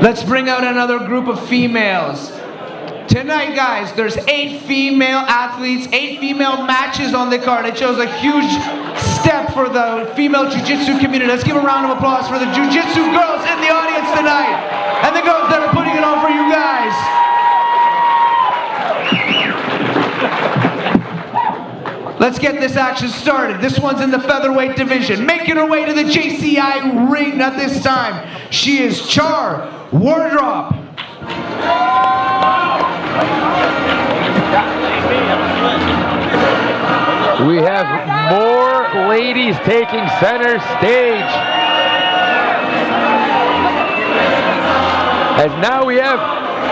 Let's bring out another group of females. Tonight, guys, there's 8 female athletes, 8 female matches on the card. It shows a huge step for the female jiu-jitsu community. Let's give a round of applause for the jiu-jitsu girls in the audience tonight, and the girls that are putting it on for you guys. Let's get this action started. This one's in the featherweight division. Making her way to the JCI ring at this time, she is Char Wardrop. We have more ladies taking center stage. As now we have,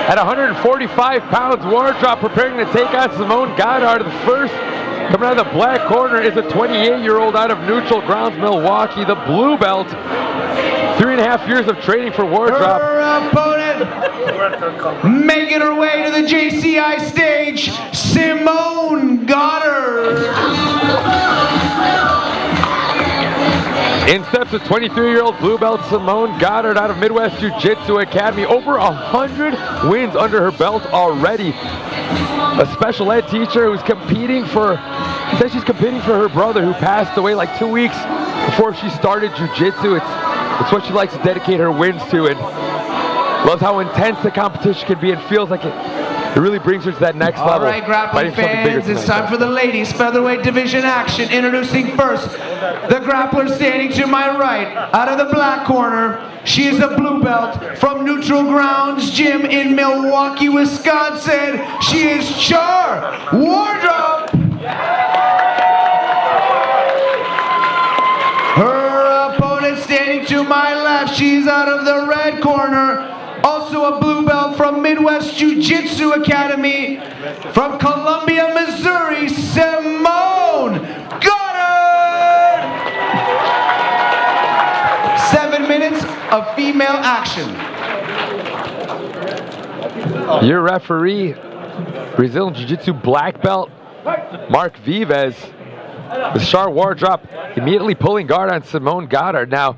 at 145 pounds, Wardrop preparing to take on Simone Goddard. The first coming out of the black corner is a 28-year-old out of Neutral Grounds, Milwaukee, the blue belt. 3.5 years of training for Wardrop. Her opponent, making her way to the JCI stage, Simone Goddard. In steps a 23-year-old blue belt Simone Goddard out of Midwest Jiu-Jitsu Academy. Over 100 wins under her belt already. A special ed teacher who's competing for, says she's competing for her brother who passed away like 2 weeks before she started jiu-jitsu. It's what she likes to dedicate her wins to, and loves how intense the competition can be, and feels like it really brings her to that next level. All right, grappling fans, it's time for the ladies featherweight division action. Introducing first, the grappler standing to my right, out of the black corner. She is a blue belt from Neutral Grounds Gym in Milwaukee, Wisconsin. She is Char Wardrop. Her opponent standing to my left, she's out of the red corner. Also a blue belt from Midwest Jiu-Jitsu Academy from Columbia, Missouri, Simone Goddard. 7 minutes of female action. Your referee, Brazilian Jiu-Jitsu black belt, Mark Vives, with Char Wardrop immediately pulling guard on Simone Goddard. Now,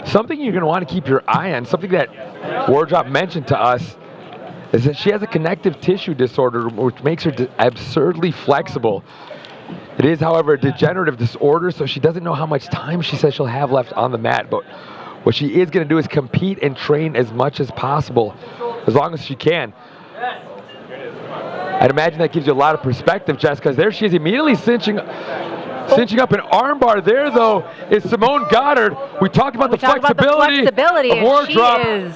something you're going to want to keep your eye on, something that Wardrop mentioned to us, is that she has a connective tissue disorder which makes her absurdly flexible. It is, however, a degenerative disorder, so she doesn't know how much time she says she'll have left on the mat. But what she is going to do is compete and train as much as possible, as long as she can. I'd imagine that gives you a lot of perspective, Jess, because there she is immediately cinching up an armbar. There, though, is Simone Goddard. We talked about the flexibility of Wardrop. She is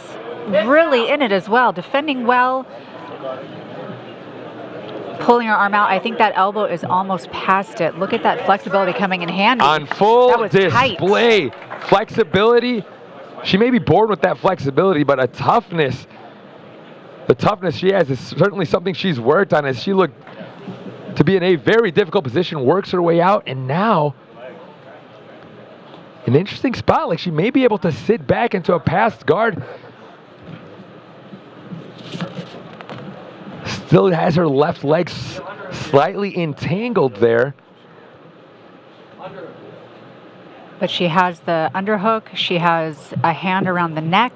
really in it as well, defending well, pulling her arm out. I think that elbow is almost past it. Look at that flexibility coming in handy. On full display. Flexibility. She may be born with that flexibility, but a toughness. The toughness she has is certainly something she's worked on, as she looked to be in a very difficult position, works her way out, and now an interesting spot. Like, she may be able to sit back into a past guard. Still has her left leg slightly entangled there. But she has the underhook. She has a hand around the neck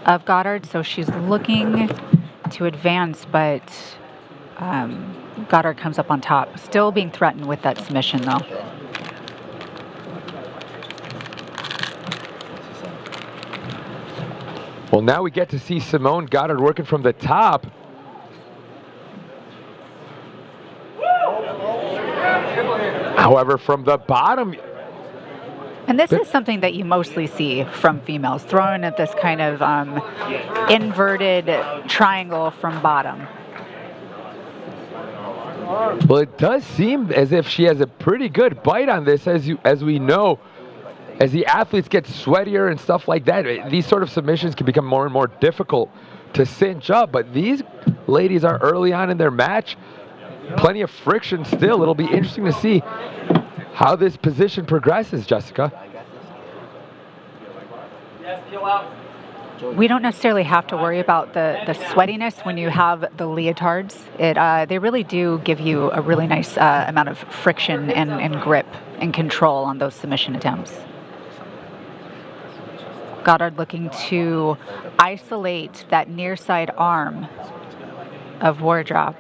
of Goddard, so she's looking to advance, but Goddard comes up on top. Still being threatened with that submission, though. Well, now we get to see Simone Goddard working from the top. However, from the bottom. And this is something that you mostly see from females, throwing at this kind of inverted triangle from bottom. Well, it does seem as if she has a pretty good bite on this, as we know. As the athletes get sweatier and stuff like that, these sort of submissions can become more and more difficult to cinch up. But these ladies are early on in their match. Plenty of friction still. It'll be interesting to see how this position progresses, Jessica. We don't necessarily have to worry about the sweatiness when you have the leotards. They really do give you a really nice amount of friction and grip and control on those submission attempts. Goddard looking to isolate that near side arm of Wardrop.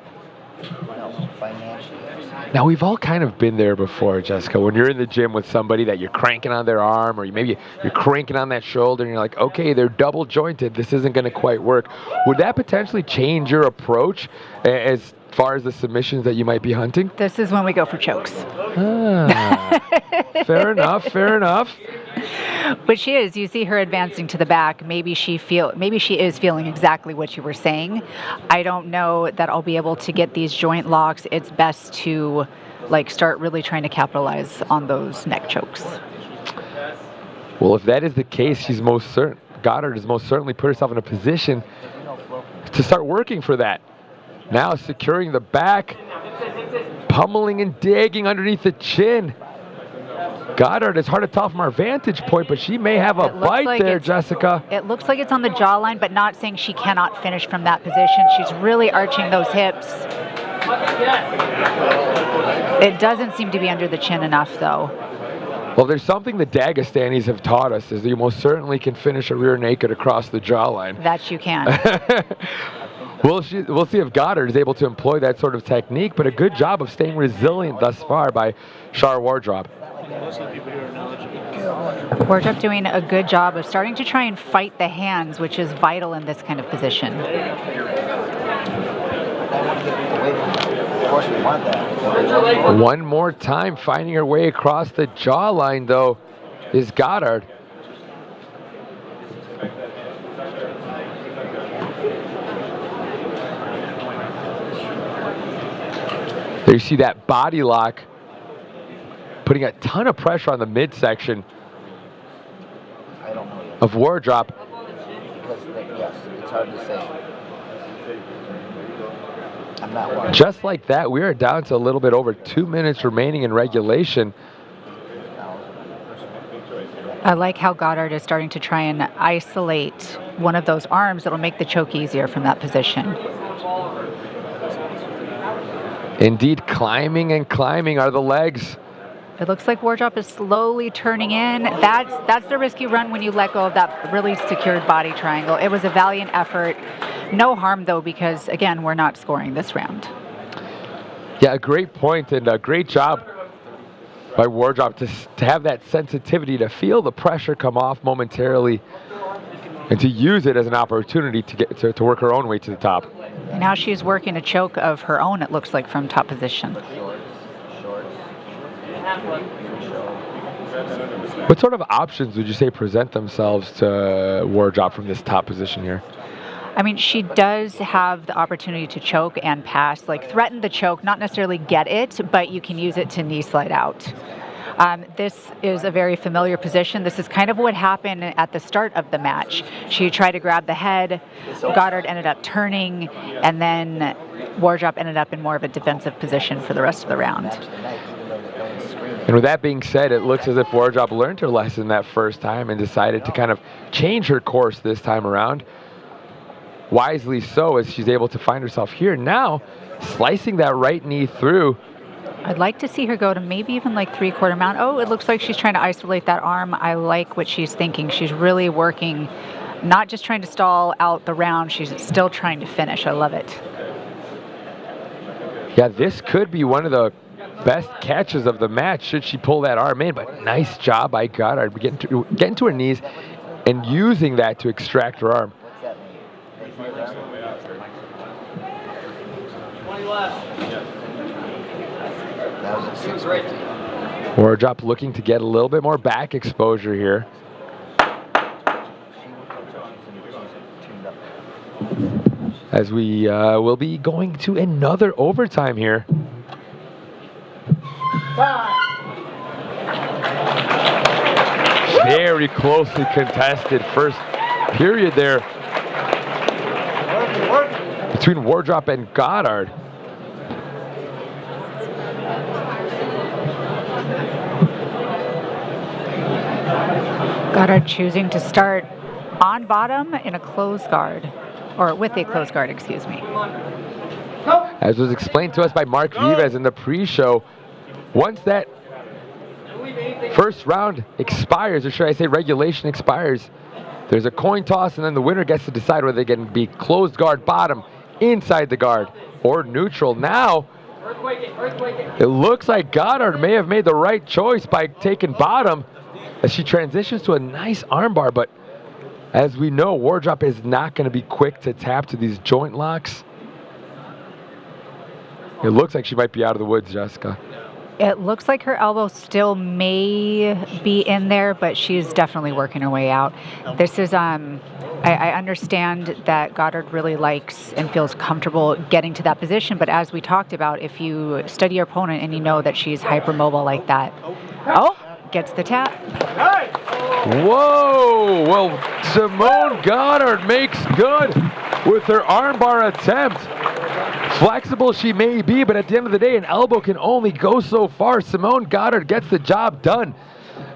Now, we've all kind of been there before, Jessica, when you're in the gym with somebody that you're cranking on their arm, or maybe you're cranking on that shoulder, and you're like, okay, they're double jointed, this isn't going to quite work. Would that potentially change your approach as far as the submissions that you might be hunting? This is when we go for chokes. Fair enough, fair enough. But she is. You see her advancing to the back. Maybe she is feeling exactly what you were saying. I don't know that I'll be able to get these joint locks. It's best to start really trying to capitalize on those neck chokes. Well, if that is the case, Goddard has most certainly put herself in a position to start working for that. Now securing the back, pummeling and digging underneath the chin. Goddard, it's hard to tell from our vantage point, but she may have a bite there, Jessica. It looks like it's on the jawline, but not saying she cannot finish from that position. She's really arching those hips. It doesn't seem to be under the chin enough, though. Well, there's something the Dagestanis have taught us, is that you most certainly can finish a rear naked across the jawline. That you can. We'll see if Goddard is able to employ that sort of technique, but a good job of staying resilient thus far by Char Wardrop. Wardrop doing a good job of starting to try and fight the hands, which is vital in this kind of position. One more time, finding her way across the jawline, though, is Goddard. There you see that body lock, putting a ton of pressure on the midsection of Wardrop. Yes, it's hard to say. I'm not worried. Just like that, we are down to a little bit over 2 minutes remaining in regulation. I like how Goddard is starting to try and isolate one of those arms that'll make the choke easier from that position. Indeed, climbing and climbing are the legs. It looks like Wardrop is slowly turning in. That's the risk you run when you let go of that really secured body triangle. It was a valiant effort. No harm, though, because, again, we're not scoring this round. Yeah, a great point and a great job by Wardrop to have that sensitivity to feel the pressure come off momentarily and to use it as an opportunity to get to work her own way to the top. And now she's working a choke of her own, it looks like, from top position. What sort of options would you say present themselves to Wardrop from this top position here? I mean, she does have the opportunity to choke and pass, threaten the choke, not necessarily get it, but you can use it to knee slide out. This is a very familiar position. This is kind of what happened at the start of the match. She tried to grab the head, Goddard ended up turning, and then Wardrop ended up in more of a defensive position for the rest of the round. And with that being said, it looks as if Wardrop learned her lesson that first time and decided to kind of change her course this time around. Wisely so, as she's able to find herself here now, slicing that right knee through. I'd like to see her go to maybe even 3/4 mount. Oh, it looks like she's trying to isolate that arm. I like what she's thinking. She's really working, not just trying to stall out the round, she's still trying to finish. I love it. Yeah, this could be one of the best catches of the match should she pull that arm in, but nice job by Goddard getting to her knees and using that to extract her arm. That was at 650. Wardrop looking to get a little bit more back exposure here. As we will be going to another overtime here. Very closely contested first period there between Wardrop and Goddard. Goddard choosing to start on bottom in a closed guard, or with a closed guard, excuse me. As was explained to us by Mark Vives in the pre-show, once that first round expires, or should I say regulation expires, There's a coin toss, and then the winner gets to decide whether they can be closed guard bottom, inside the guard, or neutral. Now, it looks like Goddard may have made the right choice by taking bottom as she transitions to a nice armbar, but as we know, Wardrop is not going to be quick to tap to these joint locks. It looks like she might be out of the woods, Jessica. It looks like her elbow still may be in there, but she's definitely working her way out. This is, I understand that Goddard really likes and feels comfortable getting to that position, but as we talked about, if you study your opponent and you know that she's hypermobile like that, oh, gets the tap. Whoa! Well, Simone Goddard makes good with her armbar attempt. Flexible she may be, but at the end of the day, an elbow can only go so far. Simone Goddard gets the job done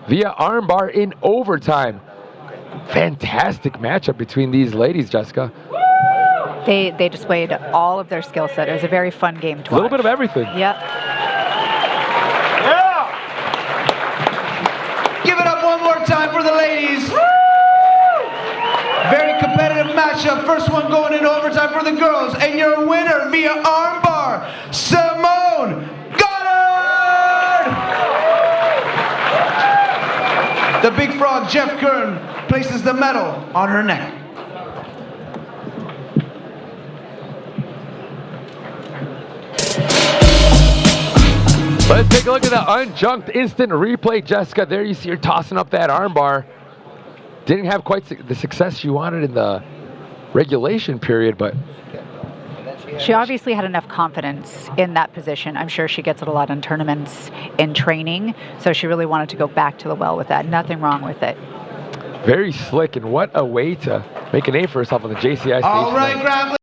via armbar in overtime. Fantastic matchup between these ladies, Jessica. They displayed all of their skill set. It was a very fun game to watch. A little bit of everything. Yep. Give it up one more time for the ladies. Very competitive matchup. First one going in overtime for the girls. And your winner via armbar, Simone Goddard! The big frog, Jeff Curran, places the medal on her neck. Let's take a look at the unjunked instant replay, Jessica. There you see her tossing up that armbar. Didn't have quite the success she wanted in the regulation period, but she obviously had enough confidence in that position. I'm sure she gets it a lot in tournaments, in training, so she really wanted to go back to the well with that. Nothing wrong with it. very slick, and what a way to make a name for herself on the JCI stage. All right, Grappling.